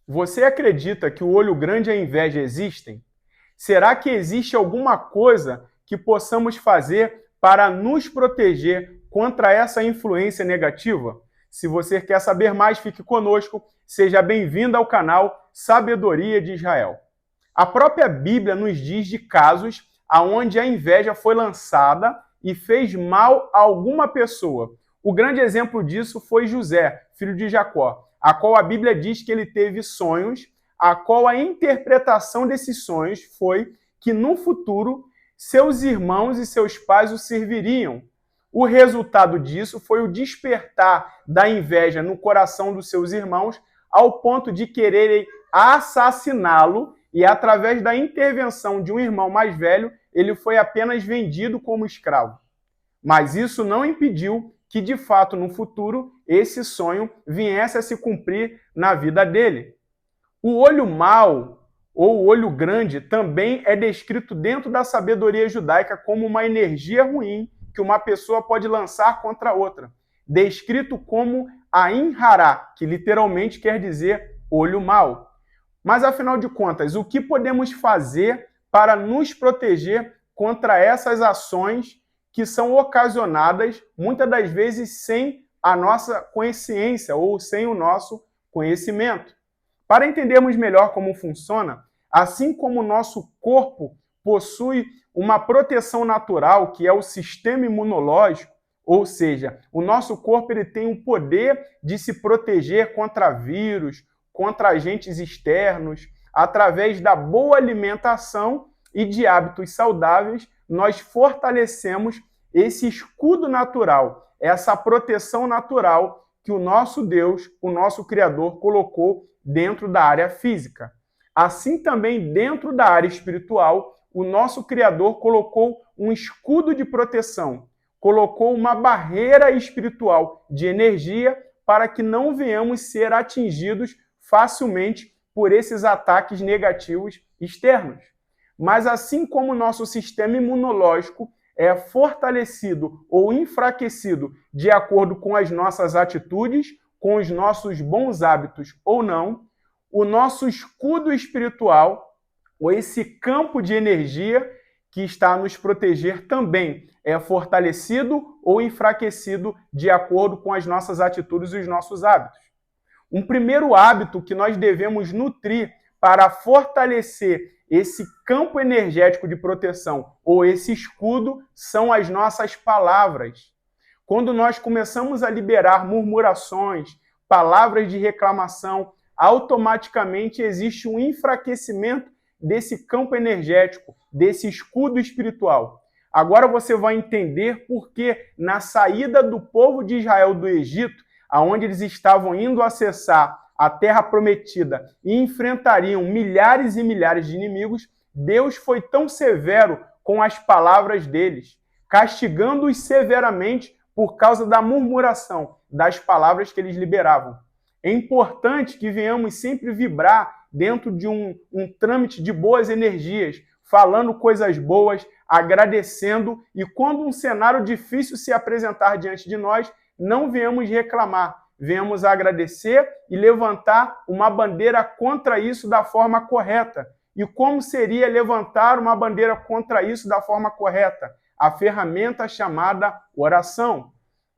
Você acredita que o olho grande e a inveja existem? Será que existe alguma coisa que possamos fazer para nos proteger contra essa influência negativa? Se você quer saber mais, fique conosco. Seja bem-vindo ao canal Sabedoria de Israel. A própria Bíblia nos diz de casos onde a inveja foi lançada e fez mal a alguma pessoa. O grande exemplo disso foi José, filho de Jacó, a qual a Bíblia diz que ele teve sonhos, a qual a interpretação desses sonhos foi que no futuro seus irmãos e seus pais o serviriam. O resultado disso foi o despertar da inveja no coração dos seus irmãos, ao ponto de quererem assassiná-lo, e através da intervenção de um irmão mais velho, ele foi apenas vendido como escravo. Mas isso não impediu que, de fato, no futuro, esse sonho viesse a se cumprir na vida dele. O olho mau, ou o olho grande, também é descrito dentro da sabedoria judaica como uma energia ruim que uma pessoa pode lançar contra outra, descrito como Ain Hará, que literalmente quer dizer olho mau. Mas, afinal de contas, o que podemos fazer para nos proteger contra essas ações que são ocasionadas, muitas das vezes, sem a nossa consciência ou sem o nosso conhecimento? Para entendermos melhor como funciona, assim como o nosso corpo possui uma proteção natural, que é o sistema imunológico, ou seja, o nosso corpo ele tem o poder de se proteger contra vírus, contra agentes externos, através da boa alimentação e de hábitos saudáveis, nós fortalecemos esse escudo natural, essa proteção natural que o nosso Deus, o nosso Criador, colocou dentro da área física. Assim também, dentro da área espiritual, o nosso Criador colocou um escudo de proteção, colocou uma barreira espiritual de energia para que não venhamos ser atingidos facilmente por esses ataques negativos externos. Mas assim como o nosso sistema imunológico é fortalecido ou enfraquecido de acordo com as nossas atitudes, com os nossos bons hábitos ou não, o nosso escudo espiritual, ou esse campo de energia que está a nos proteger também, é fortalecido ou enfraquecido de acordo com as nossas atitudes e os nossos hábitos. Um primeiro hábito que nós devemos nutrir para fortalecer esse campo energético de proteção ou esse escudo são as nossas palavras. Quando nós começamos a liberar murmurações, palavras de reclamação, automaticamente existe um enfraquecimento desse campo energético, desse escudo espiritual. Agora você vai entender por que na saída do povo de Israel do Egito, aonde eles estavam indo acessar a terra prometida e enfrentariam milhares e milhares de inimigos, Deus foi tão severo com as palavras deles, castigando-os severamente por causa da murmuração das palavras que eles liberavam. É importante que venhamos sempre vibrar dentro de um trâmite de boas energias, falando coisas boas, agradecendo, e quando um cenário difícil se apresentar diante de nós, não venhamos reclamar, venhamos agradecer e levantar uma bandeira contra isso da forma correta. E como seria levantar uma bandeira contra isso da forma correta? A ferramenta chamada oração.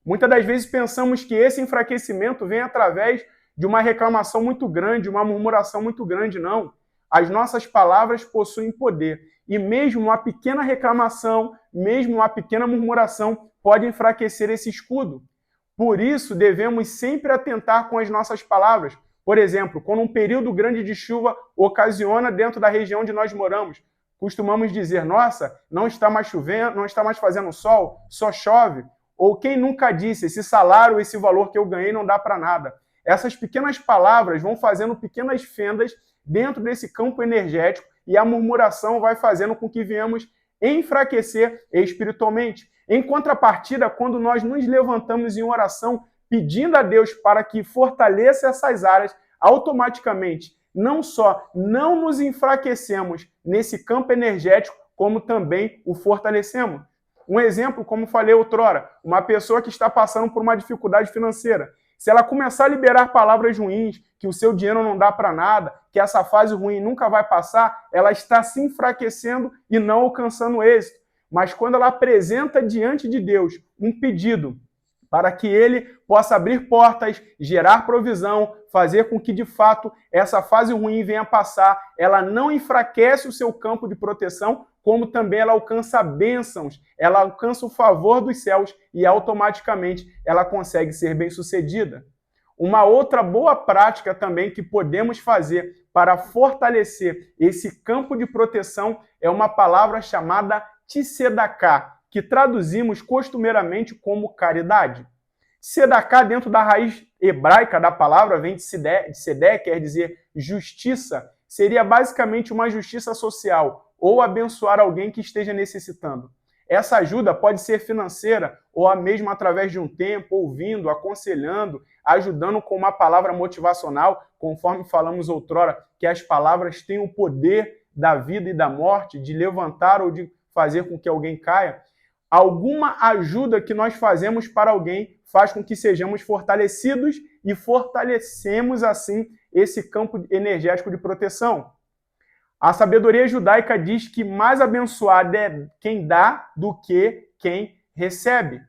Muitas das vezes pensamos que esse enfraquecimento vem através de uma reclamação muito grande, uma murmuração muito grande. Não. As nossas palavras possuem poder. E mesmo uma pequena reclamação, mesmo uma pequena murmuração, pode enfraquecer esse escudo. Por isso, devemos sempre atentar com as nossas palavras. Por exemplo, quando um período grande de chuva ocasiona dentro da região onde nós moramos, costumamos dizer, nossa, não está mais chovendo, não está mais fazendo sol, só chove. Ou quem nunca disse, esse salário, esse valor que eu ganhei não dá para nada. Essas pequenas palavras vão fazendo pequenas fendas dentro desse campo energético e a murmuração vai fazendo com que venhamos enfraquecer espiritualmente. Em contrapartida, quando nós nos levantamos em oração, pedindo a Deus para que fortaleça essas áreas, automaticamente, não só não nos enfraquecemos nesse campo energético, como também o fortalecemos. Um exemplo, como falei outrora, uma pessoa que está passando por uma dificuldade financeira. Se ela começar a liberar palavras ruins, que o seu dinheiro não dá para nada, que essa fase ruim nunca vai passar, ela está se enfraquecendo e não alcançando êxito. Mas quando ela apresenta diante de Deus um pedido para que ele possa abrir portas, gerar provisão, fazer com que, de fato, essa fase ruim venha passar, ela não enfraquece o seu campo de proteção, como também ela alcança bênçãos, ela alcança o favor dos céus e automaticamente ela consegue ser bem-sucedida. Uma outra boa prática também que podemos fazer para fortalecer esse campo de proteção é uma palavra chamada tzedaká, que traduzimos costumeiramente como caridade. Tzedaká, dentro da raiz hebraica da palavra, vem de tzedek, quer dizer justiça, seria basicamente uma justiça social, ou abençoar alguém que esteja necessitando. Essa ajuda pode ser financeira, ou mesmo através de um tempo, ouvindo, aconselhando, ajudando com uma palavra motivacional, conforme falamos outrora, que as palavras têm o poder da vida e da morte, de levantar ou de fazer com que alguém caia. Alguma ajuda que nós fazemos para alguém faz com que sejamos fortalecidos e fortalecemos, assim, esse campo energético de proteção. A sabedoria judaica diz que mais abençoado é quem dá do que quem recebe.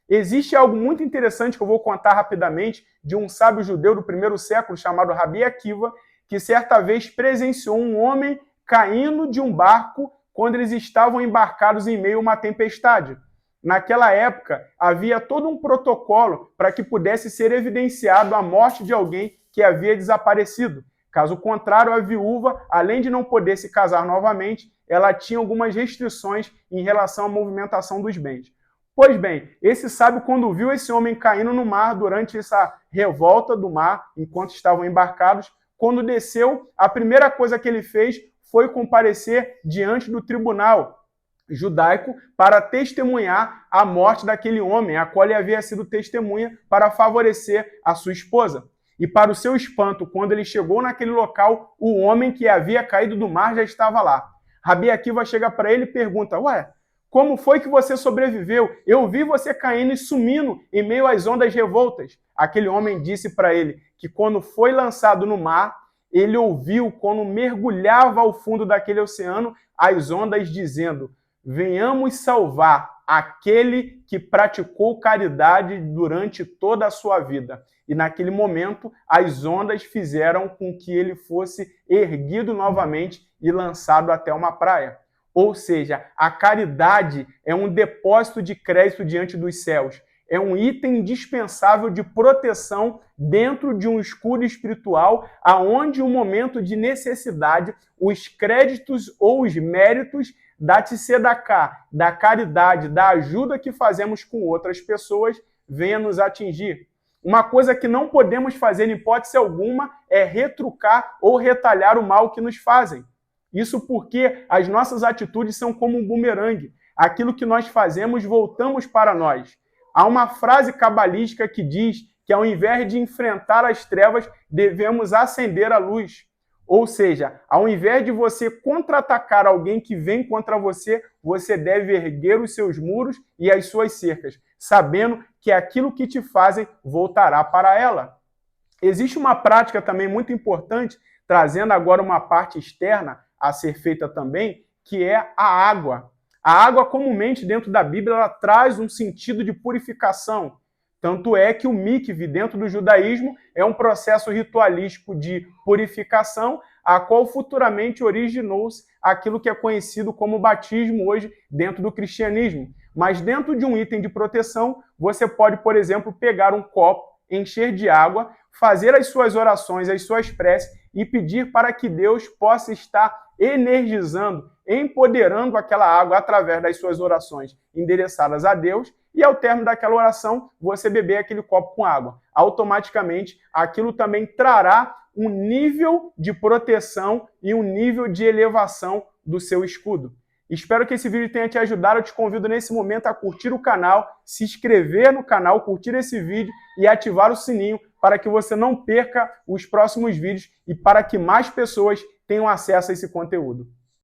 Existe algo muito interessante que eu vou contar rapidamente de um sábio judeu do primeiro século chamado Rabi Akiva, que certa vez presenciou um homem caindo de um barco quando eles estavam embarcados em meio a uma tempestade. Naquela época, havia todo um protocolo para que pudesse ser evidenciado a morte de alguém que havia desaparecido. Caso contrário, a viúva, além de não poder se casar novamente, ela tinha algumas restrições em relação à movimentação dos bens. Pois bem, esse sábio, quando viu esse homem caindo no mar durante essa revolta do mar, enquanto estavam embarcados, quando desceu, a primeira coisa que ele fez foi comparecer diante do tribunal judaico para testemunhar a morte daquele homem, a qual ele havia sido testemunha para favorecer a sua esposa. E para o seu espanto, quando ele chegou naquele local, o homem que havia caído do mar já estava lá. Rabi Akiva chega para ele e pergunta: ué, como foi que você sobreviveu? Eu vi você caindo e sumindo em meio às ondas revoltas. Aquele homem disse para ele que quando foi lançado no mar, ele ouviu, quando mergulhava ao fundo daquele oceano, as ondas dizendo: venhamos salvar aquele que praticou caridade durante toda a sua vida. E naquele momento, as ondas fizeram com que ele fosse erguido novamente e lançado até uma praia. Ou seja, a caridade é um depósito de crédito diante dos céus. É um item indispensável de proteção dentro de um escudo espiritual, aonde, em um momento de necessidade, os créditos ou os méritos da tzedaká, da caridade, da ajuda que fazemos com outras pessoas, venha nos atingir. Uma coisa que não podemos fazer em hipótese alguma é retrucar ou retalhar o mal que nos fazem. Isso porque as nossas atitudes são como um bumerangue. Aquilo que nós fazemos, voltamos para nós. Há uma frase cabalística que diz que ao invés de enfrentar as trevas, devemos acender a luz. Ou seja, ao invés de você contra-atacar alguém que vem contra você, você deve erguer os seus muros e as suas cercas, sabendo que aquilo que te fazem voltará para ela. Existe uma prática também muito importante, trazendo agora uma parte externa a ser feita também, que é a água. A água, comumente, dentro da Bíblia, ela traz um sentido de purificação. Tanto é que o mikve, dentro do judaísmo, é um processo ritualístico de purificação, a qual futuramente originou-se aquilo que é conhecido como batismo hoje dentro do cristianismo. Mas dentro de um item de proteção, você pode, por exemplo, pegar um copo, encher de água, fazer as suas orações, as suas preces e pedir para que Deus possa estar energizando, empoderando aquela água através das suas orações endereçadas a Deus, e ao término daquela oração, você beber aquele copo com água. Automaticamente, aquilo também trará um nível de proteção e um nível de elevação do seu escudo. Espero que esse vídeo tenha te ajudado. Eu te convido nesse momento a curtir o canal, se inscrever no canal, curtir esse vídeo e ativar o sininho para que você não perca os próximos vídeos e para que mais pessoas tenham acesso a esse conteúdo.